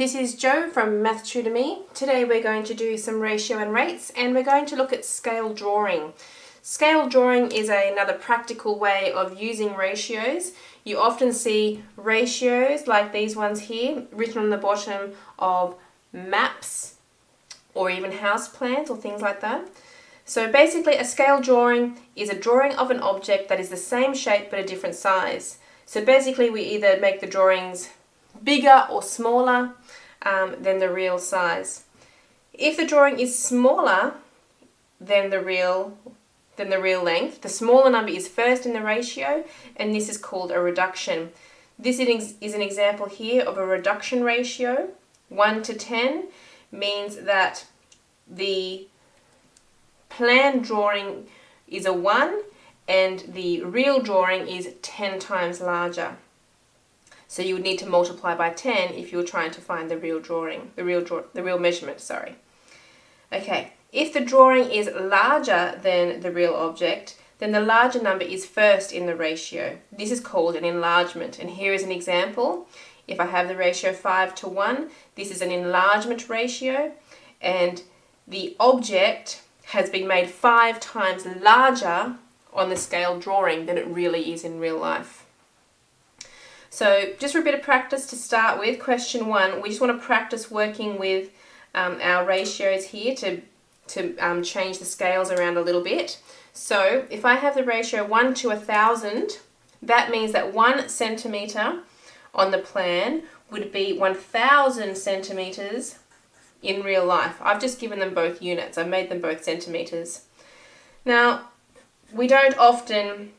this is Jo from Math Tutor Me. Today we're going to do some ratio and rates, and we're going to look at scale drawing. Scale drawing is another practical way of using ratios. You often see ratios like these ones here written on the bottom of maps or even house plans or things like that. So basically a scale drawing is a drawing of an object that is the same shape but a different size. So basically we either make the drawings bigger or smaller than the real size. If the drawing is smaller than the real length, the smaller number is first in the ratio, and this is called a reduction. This is an example here of a reduction ratio. 1 to 10 means that the planned drawing is a 1 and the real drawing is 10 times larger. So you would need to multiply by 10 if you were trying to find the real measurement, sorry. Okay, if the drawing is larger than the real object, then the larger number is first in the ratio. This is called an enlargement, and here is an example. If I have the ratio 5 to 1, this is an enlargement ratio, and the object has been made 5 times larger on the scale drawing than it really is in real life. So just for a bit of practice to start with, question 1, we just want to practice working with our ratios here to change the scales around a little bit. So if I have the ratio 1 to 1,000, that means that 1 centimetre on the plan would be 1,000 centimetres in real life. I've just given them both units. I've made them both centimetres. Now, we don't often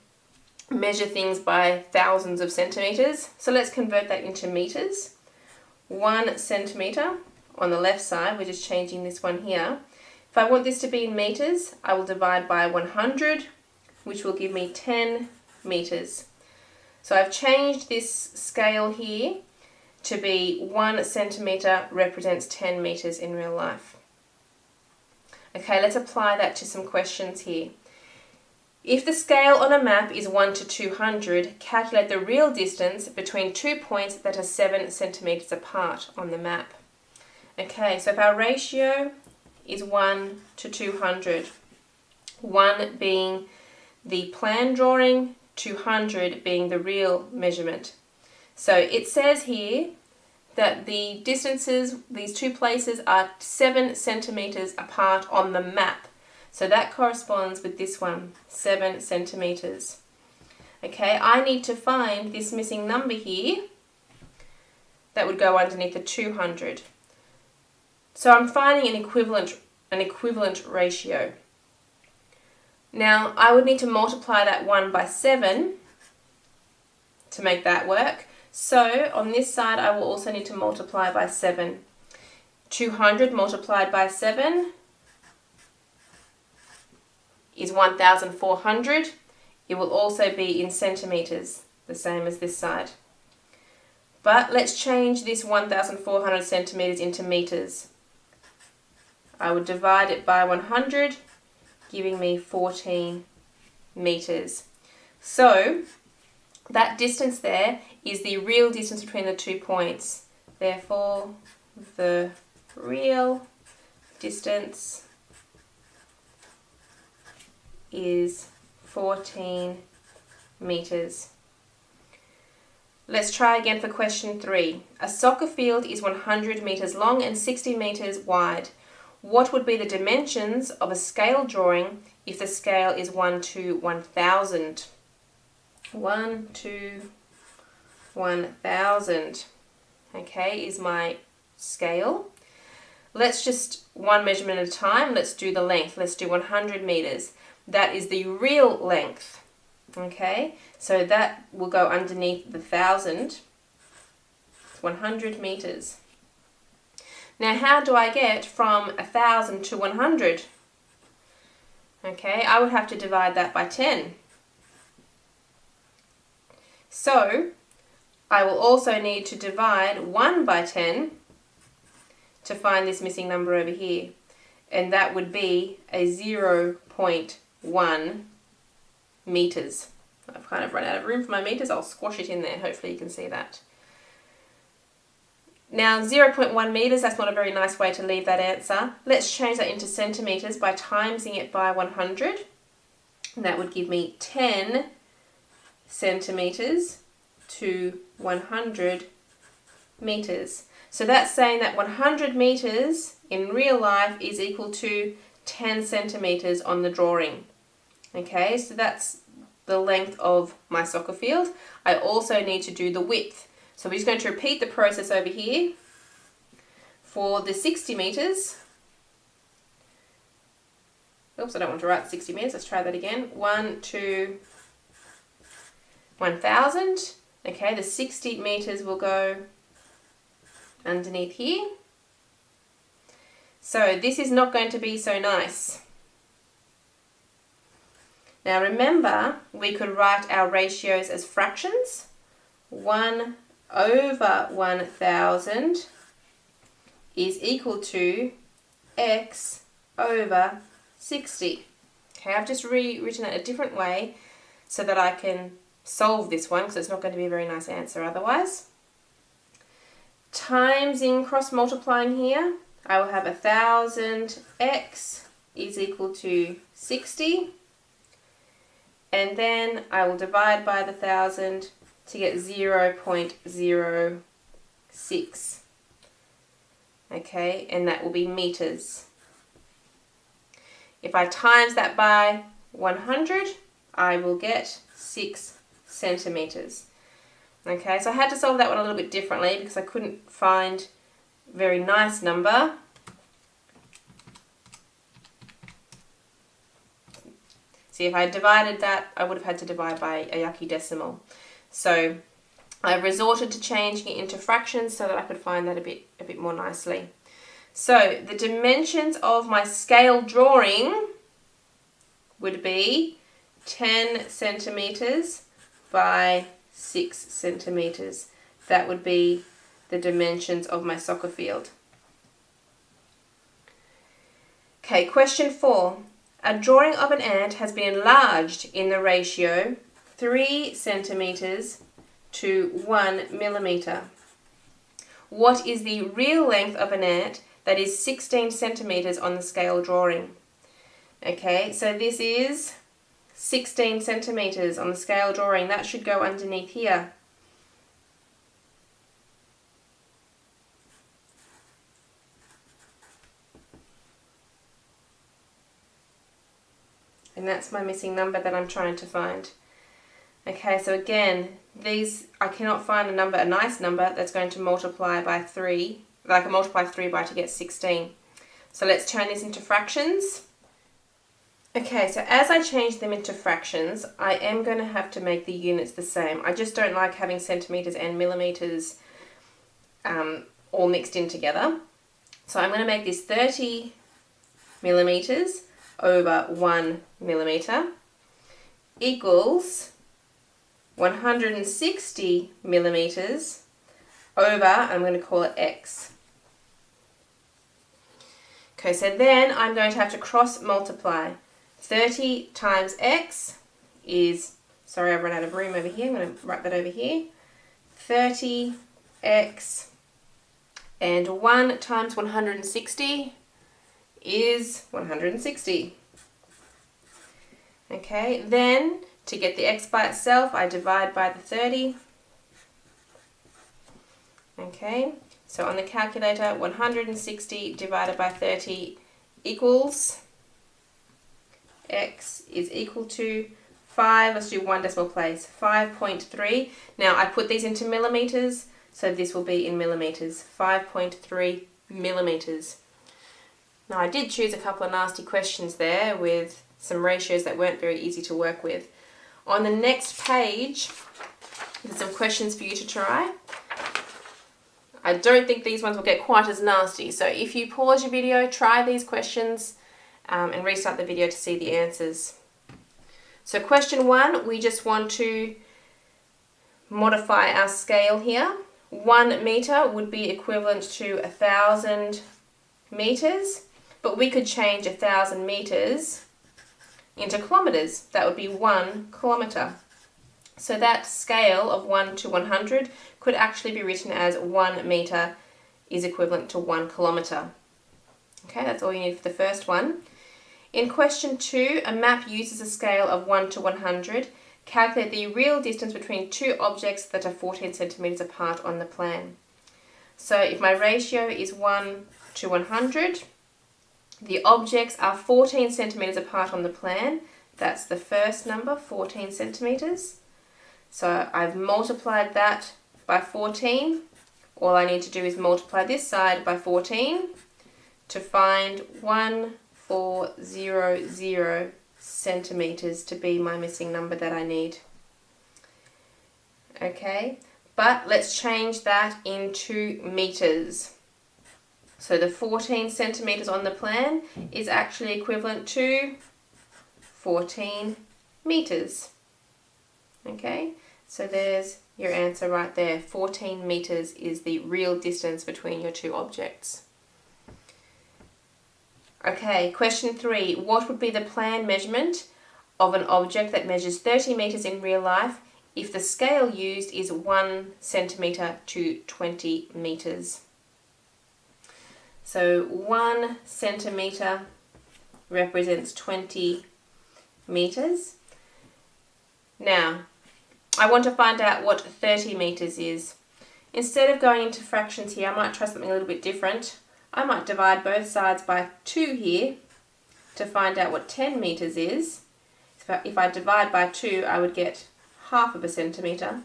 measure things by thousands of centimetres, so let's convert that into metres. 1 centimetre on the left side, we're just changing this one here. If I want this to be in metres, I will divide by 100, which will give me 10 metres. So I've changed this scale here to be 1 centimetre represents 10 metres in real life. Okay, let's apply that to some questions here. If the scale on a map is 1 to 200, calculate the real distance between 2 points that are 7 centimetres apart on the map. Okay, so if our ratio is 1 to 200, 1 being the plan drawing, 200 being the real measurement. So it says here that the distances, these two places, are 7 centimetres apart on the map. So that corresponds with this one, 7 centimetres. Okay, I need to find this missing number here that would go underneath the 200. So I'm finding an equivalent ratio. Now, I would need to multiply that 1 by 7 to make that work. So on this side, I will also need to multiply by 7. 200 multiplied by 7 is 1,400. It will also be in centimetres, the same as this side. But let's change this 1,400 centimetres into metres. I would divide it by 100, giving me 14 metres. So that distance there is the real distance between the 2 points. Therefore, the real distance is 14 metres. Let's try again for question 3. A soccer field is 100 metres long and 60 metres wide. What would be the dimensions of a scale drawing if the scale is 1 to 1,000? 1 to 1,000. Okay, is my scale. Let's just one measurement at a time. Let's do the length. Let's do 100 metres. That is the real length. Okay, so that will go underneath the 1,000. 100 metres. Now, how do I get from 1,000 to 100? Okay, I would have to divide that by 10. So, I will also need to divide 1 by 10 to find this missing number over here. And that would be a 0.1 metres. I've kind of run out of room for my metres. I'll squash it in there. Hopefully you can see that. Now 0.1 meters, that's not a very nice way to leave that answer. Let's change that into centimeters by timesing it by 100. And that would give me 10 centimeters to 100 meters. So that's saying that 100 meters in real life is equal to 10 centimeters on the drawing. Okay, so that's the length of my soccer field. I also need to do the width. So we're just going to repeat the process over here. For the 60 meters, oops, I don't want to write 60 meters, let's try that again. 1 to 1000. Okay, the 60 meters will go underneath here. So this is not going to be so nice. Now remember, we could write our ratios as fractions. 1 over 1000 is equal to x over 60. Okay, I've just rewritten it a different way so that I can solve this one, because it's not going to be a very nice answer otherwise. Times in cross multiplying here, I will have 1000x is equal to 60. And then I will divide by the 1000 to get 0.06. Okay, and that will be meters. If I times that by 100, I will get 6 centimeters. Okay, so I had to solve that one a little bit differently because I couldn't find a very nice number. See, if I divided that, I would have had to divide by a yucky decimal. So I resorted to changing it into fractions so that I could find that a bit more nicely. So the dimensions of my scale drawing would be 10 centimeters by 6 centimeters. That would be the dimensions of my soccer field. Okay, question 4. A drawing of an ant has been enlarged in the ratio 3 centimeters to 1 millimeter. What is the real length of an ant that is 16 centimeters on the scale drawing? Okay, so this is 16 centimeters on the scale drawing. That should go underneath here. And that's my missing number that I'm trying to find. Okay, so again, these, I cannot find a nice number that's going to multiply by 3, that I can multiply 3 by to get 16. So let's turn this into fractions. Okay, so as I change them into fractions, I am going to have to make the units the same. I just don't like having centimeters and millimeters all mixed in together. So I'm going to make this 30 millimeters over 1 millimeter equals 160 millimeters over, I'm going to call it x. Okay, so then I'm going to have to cross multiply. 30 times x is, sorry, I've run out of room over here, I'm going to write that over here. 30x and 1 times 160 is 160. Okay, then to get the x by itself, I divide by the 30. Okay, so on the calculator, 160 divided by 30 equals, x is equal to 5, let's do one decimal place, 5.3. Now I put these into millimeters, so this will be in millimeters, 5.3 millimeters. Now I did choose a couple of nasty questions there with some ratios that weren't very easy to work with. On the next page, there's some questions for you to try. I don't think these ones will get quite as nasty, so if you pause your video, try these questions and restart the video to see the answers. So question 1, we just want to modify our scale here. 1 meter would be equivalent to 1,000 meters, but we could change 1,000 meters into kilometers. That would be 1 kilometer. So that scale of 1 to 100 could actually be written as 1 meter is equivalent to 1 kilometre. Okay, that's all you need for the first one. In question 2, a map uses a scale of 1 to 100. Calculate the real distance between two objects that are 14 centimetres apart on the plan. So if my ratio is 1 to 100, the objects are 14 centimetres apart on the plan. That's the first number, 14 centimetres. So I've multiplied that by 14. All I need to do is multiply this side by 14 to find 1400 centimetres to be my missing number that I need. Okay, but let's change that into metres. So the 14 centimetres on the plan is actually equivalent to 14 metres. Okay, so there's your answer right there. 14 metres is the real distance between your two objects. Okay, question 3. What would be the plan measurement of an object that measures 30 metres in real life if the scale used is 1 centimetre to 20 metres? So 1 centimetre represents 20 metres. Now, I want to find out what 30 metres is. Instead of going into fractions here, I might try something a little bit different. I might divide both sides by 2 here to find out what 10 metres is. If I divide by 2, I would get half of a centimetre.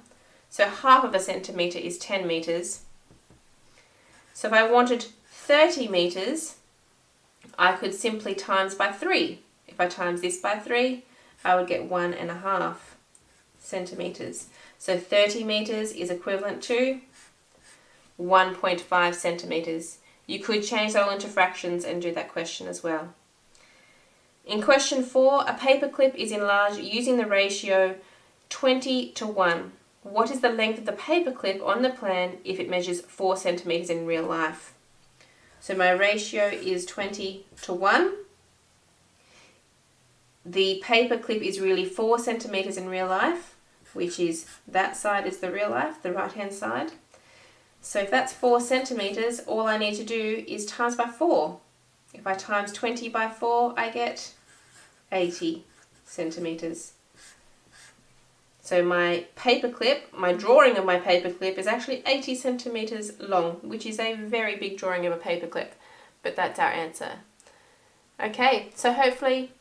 So half of a centimetre is 10 metres. So if I wanted 30 metres, I could simply times by 3. If I times this by 3, I would get 1.5 centimetres. So 30 metres is equivalent to 1.5 centimetres. You could change that all into fractions and do that question as well. In question 4, a paperclip is enlarged using the ratio 20 to 1. What is the length of the paperclip on the plan if it measures 4 centimetres in real life? So my ratio is 20 to 1. The paperclip is really 4 centimetres in real life, which is that side is the real life, the right hand side. So if that's 4 centimetres, all I need to do is times by 4. If I times 20 by 4, I get 80 centimetres. So my paperclip, my drawing of my paperclip is actually 80 centimetres long, which is a very big drawing of a paperclip, but that's our answer. Okay, so hopefully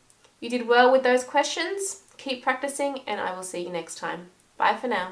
you did well with those questions. Keep practicing and I will see you next time. Bye for now.